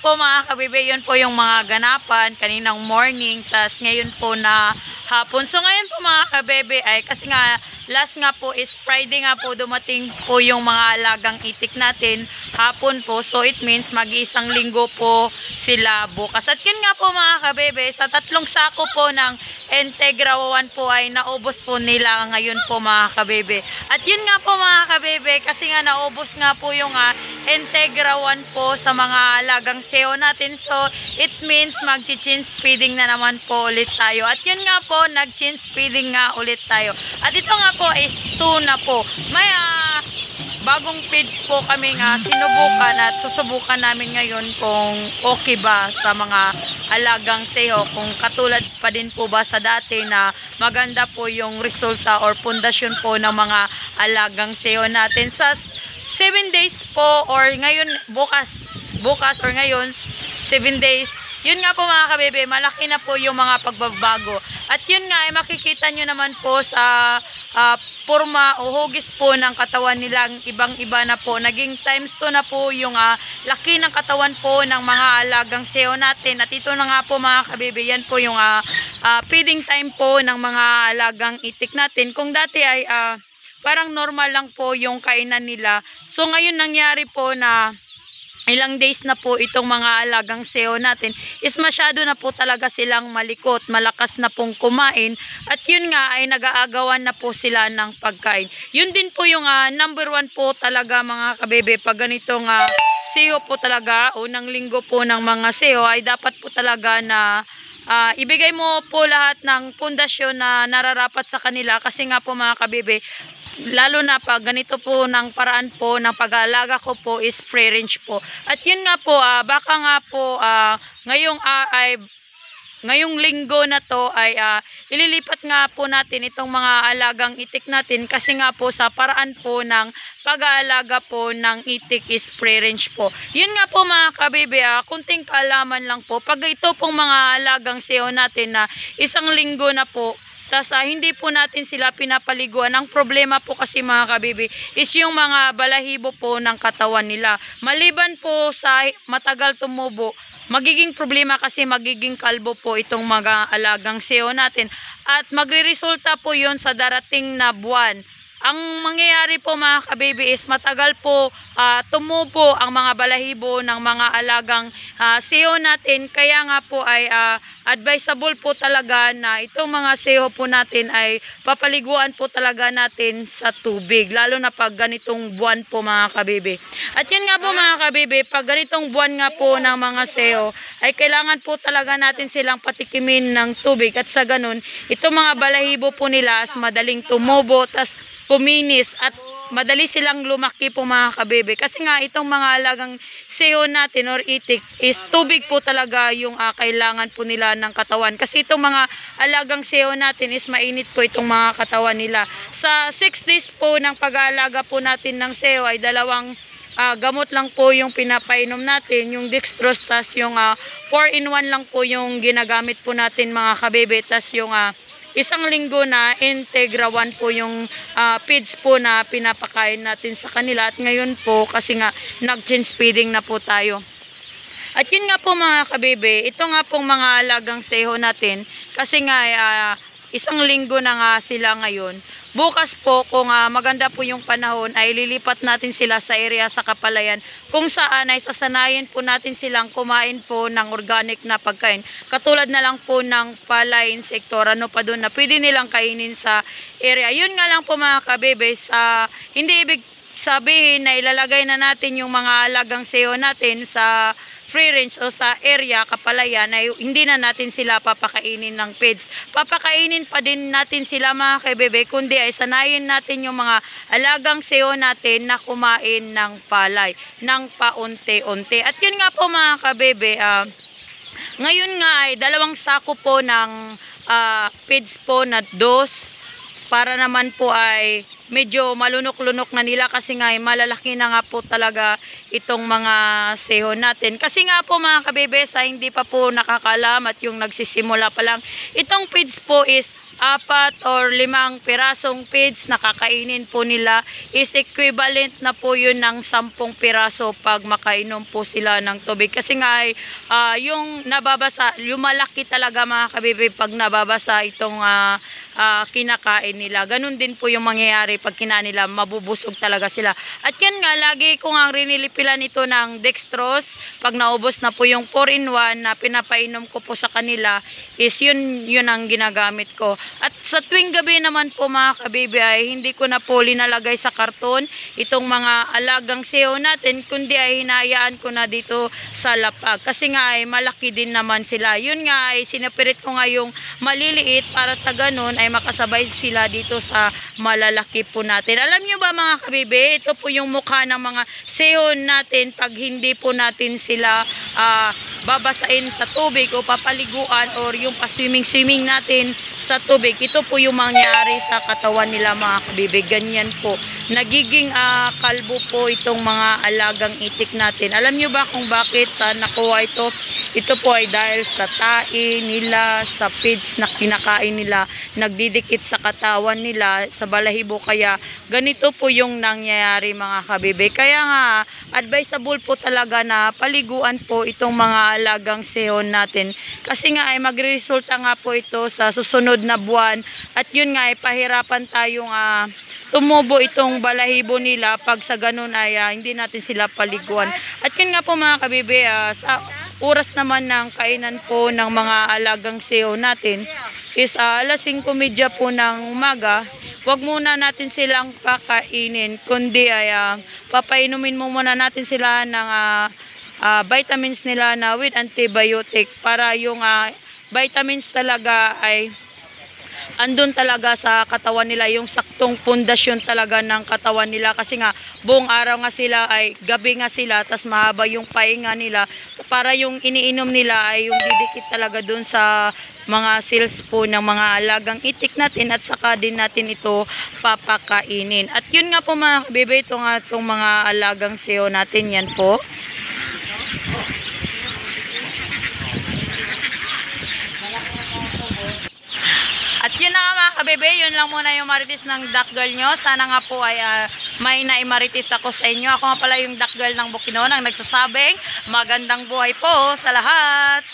po mga kabibe, yun po yung mga ganapan kaninang morning, tas ngayon po na hapon. So ngayon po mga kabebe ay kasi nga last nga po is Friday nga po dumating po yung mga alagang itik natin hapon po. So it means mag-iisang linggo po sila bukas. At yun nga po mga kabebe, sa 3 sako po ng Integra 1 po ay naubos po nila ngayon po mga kabebe. At yun nga po mga kabebe, kasi nga naubos nga po yung Integra 1 po sa mga alagang seo natin. So it means mag-change feeding na naman po ulit tayo. At yun nga po, nag-change feeding nga ulit tayo. At ito nga po is 2 na po. May bagong feeds po kami nga sinubukan at susubukan namin ngayon kung okay ba sa mga alagang seho, kung katulad pa din po ba sa dati na maganda po yung resulta or pundasyon po ng mga alagang seho natin sa 7 days po or ngayon bukas or ngayon 7 days. Yun nga po mga kabebe, malaki na po yung mga pagbabago. At yun nga, ay makikita nyo naman po sa forma o hugis po ng katawan nilang ibang-iba na po. Naging times 2 na po yung laki ng katawan po ng mga alagang seo natin. At ito na nga po mga kabebe, yan po yung feeding time po ng mga alagang itik natin. Kung dati ay parang normal lang po yung kainan nila. So ngayon nangyari po na ilang days na po itong mga alagang seo natin is masyado na po talaga silang malikot, malakas na pong kumain, at yun nga ay nag-aagawan na po sila ng pagkain. Yun din po yung number 1 po talaga mga kabebe, pag ganitong seo po talaga, unang linggo po ng mga seo ay dapat po talaga na ibigay mo po lahat ng pundasyon na nararapat sa kanila, kasi nga po mga kabebe, lalo na pag ganito po ng paraan po ng pag-aalaga ko po is free range po. At yun nga po, baka nga po ngayong linggo na to ay ililipat nga po natin itong mga alagang itik natin, kasi nga po sa paraan po ng pag-aalaga po ng itik is free range po. Yun nga po mga kabebe, kunting kaalaman lang po. Pag ito pong mga alagang seo natin na isang linggo na po, tas hindi po natin sila pinapaliguan. Ang problema po kasi mga kabebe is yung mga balahibo po ng katawan nila. Maliban po sa matagal tumubo, magiging problema kasi magiging kalbo po itong mga alagang seo natin. At magre-resulta po yon sa darating na buwan. Ang mangyayari po mga kabebe is matagal po tumubo ang mga balahibo ng mga alagang seo natin. Kaya nga po ay advisable po talaga na itong mga seo po natin ay papaliguan po talaga natin sa tubig. Lalo na pag ganitong buwan po mga kabebe. At yun nga po mga kabebe, pag ganitong buwan nga po ng mga seo ay kailangan po talaga natin silang patikimin ng tubig. At sa ganun, itong mga balahibo po nila as madaling tumubo, tas kuminis at madali silang lumaki po mga kabebe. Kasi nga itong mga alagang seo natin or itik is tubig po talaga yung kailangan po nila ng katawan. Kasi itong mga alagang seo natin is mainit po itong mga katawan nila. Sa 6 days po ng pag-aalaga po natin ng seo ay 2 gamot lang po yung pinapainom natin, yung dextrose, tas yung 4-in-1 lang po yung ginagamit po natin mga kabebe, tas yung isang linggo na Integra 1 po yung feeds po na pinapakain natin sa kanila. At ngayon po kasi nga nag-change feeding na po tayo. At yun nga po mga kabebe, ito nga pong mga alagang seho natin, kasi nga isang linggo na nga sila ngayon. Bukas po, kung maganda po yung panahon, ay lilipat natin sila sa area sa Kapalayan, kung saan ay sasanayin po natin silang kumain po ng organic na pagkain. Katulad na lang po ng palay, insektor, ano pa doon na pwede nilang kainin sa area. Yun nga lang po mga kabebe, hindi ibig sabihin na ilalagay na natin yung mga alagang seo natin sa free range o sa area Kapalayan na hindi na natin sila papakainin ng feeds. Papakainin pa din natin sila mga kabebe, kundi ay sanayin natin yung mga alagang seo natin na kumain ng palay ng paunti-unti. At yun nga po mga kabebe, ngayon nga ay 2 sako po ng feeds po na dos, para naman po ay medyo malunok-lunok na nila, kasi nga malalaki na nga po talaga itong mga seo natin. Kasi nga po mga kabebe, sa hindi pa po nakakalam at yung nagsisimula pa lang, itong feeds po is 4 or 5 pirasong feeds na kakainin po nila is equivalent na po yun ng 10 piraso pag makainom po sila ng tubig. Kasi nga ay yung nababasa, lumalaki talaga mga kabibi pag nababasa itong kinakain nila. Ganun din po yung mangyayari pag kinain nila, mabubusog talaga sila. At yan nga, lagi ko nga rinilipilan ito ng dextrose. Pag naubos na po yung 4-in-1 na pinapainom ko po sa kanila, is yun ang ginagamit ko. At sa tuwing gabi naman po mga kabibi ay hindi ko na po linalagay sa karton itong mga alagang seho natin, kundi ay hinayaan ko na dito sa lapag. Kasi nga ay malaki din naman sila. Yun nga ay sinapirit ko nga yung maliliit para sa ganun ay makasabay sila dito sa malalaki po natin. Alam nyo ba mga kabibi, ito po yung mukha ng mga seho natin pag hindi po natin sila babasain sa tubig o papaliguan or yung pa-swimming natin sa tubig. Ito po yung mangyari sa katawan nila mga kabibi. Ganyan po. Nagiging kalbo po itong mga alagang itik natin. Alam nyo ba kung bakit sa nakuha ito? Ito po ay dahil sa tae nila, sa feeds na kinakain nila, nagdidikit sa katawan nila, sa balahibo. Kaya ganito po yung nangyayari mga kabibi. Kaya nga, advisable po talaga na paliguan po itong mga alagang seho natin. Kasi nga ay magresulta nga po ito sa susunod na buwan. At yun nga ay pahirapan tayong tumubo itong balahibo nila pag sa ganun ay hindi natin sila paliguan. At yun nga po mga kabibi, sa oras naman ng kainan po ng mga alagang seho natin is alas 5:30 po ng umaga. Huwag muna natin silang pakainin, kundi ay papainumin mo muna natin sila ng vitamins nila na with antibiotic para yung vitamins talaga ay andun talaga sa katawan nila, yung saktong pundasyon talaga ng katawan nila. Kasi nga buong araw nga sila ay gabi nga sila, tas mahaba yung pahinga nila para yung iniinom nila ay yung didikit talaga dun sa mga cells po ng mga alagang itik natin, at saka din natin ito papakainin. At yun nga po mga kabibi, itong mga alagang seho natin, yan po. At yun na nga mga kabibi, yun lang muna yung marites ng duck girl nyo. Sana nga po ay may naimarites ako sa inyo. Ako nga pala yung duck girl ng Bukidnon ang nagsasabing magandang buhay po sa lahat.